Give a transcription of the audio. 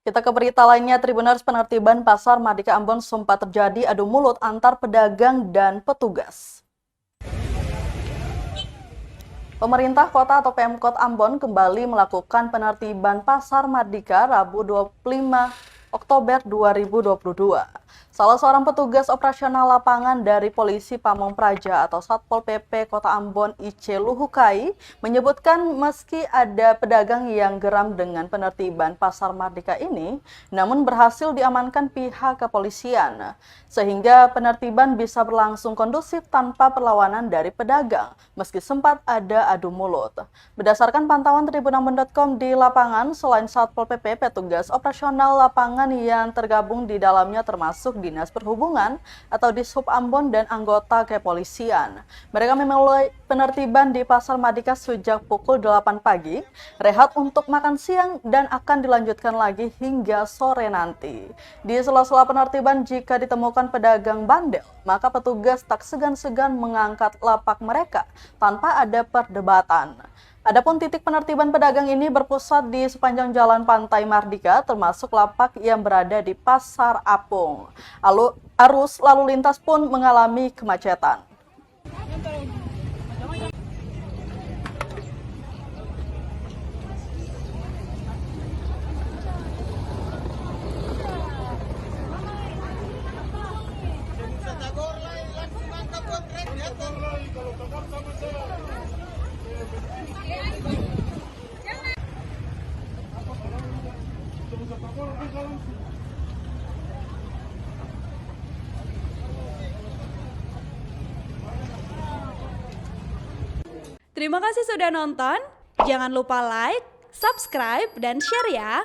Kita ke berita lainnya, Tribuners, penertiban Pasar Mardika Ambon sempat terjadi adu mulut antar pedagang dan petugas. Pemerintah Kota atau Pemkot Ambon kembali melakukan penertiban Pasar Mardika Rabu 25 Oktober 2022. Salah seorang petugas operasional lapangan dari Polisi Pamong Praja atau Satpol PP Kota Ambon IC Luhukai menyebutkan meski ada pedagang yang geram dengan penertiban Pasar Mardika ini, namun berhasil diamankan pihak kepolisian, sehingga penertiban bisa berlangsung kondusif tanpa perlawanan dari pedagang, meski sempat ada adu mulut. Berdasarkan pantauan tribunambon.com di lapangan, selain Satpol PP, petugas operasional lapangan yang tergabung di dalamnya termasuk Dinas Perhubungan atau Dishub Ambon dan anggota kepolisian. Mereka memulai penertiban di Pasar Mardika sejak pukul 8 pagi, rehat untuk makan siang dan akan dilanjutkan lagi hingga sore nanti. Di sela-sela penertiban, jika ditemukan pedagang bandel, maka petugas tak segan-segan mengangkat lapak mereka tanpa ada perdebatan. Adapun titik penertiban pedagang ini berpusat di sepanjang Jalan Pantai Mardika, termasuk lapak yang berada di Pasar Apung. Arus lalu lintas pun mengalami kemacetan. Terima kasih sudah nonton. Jangan lupa like, subscribe, dan share ya.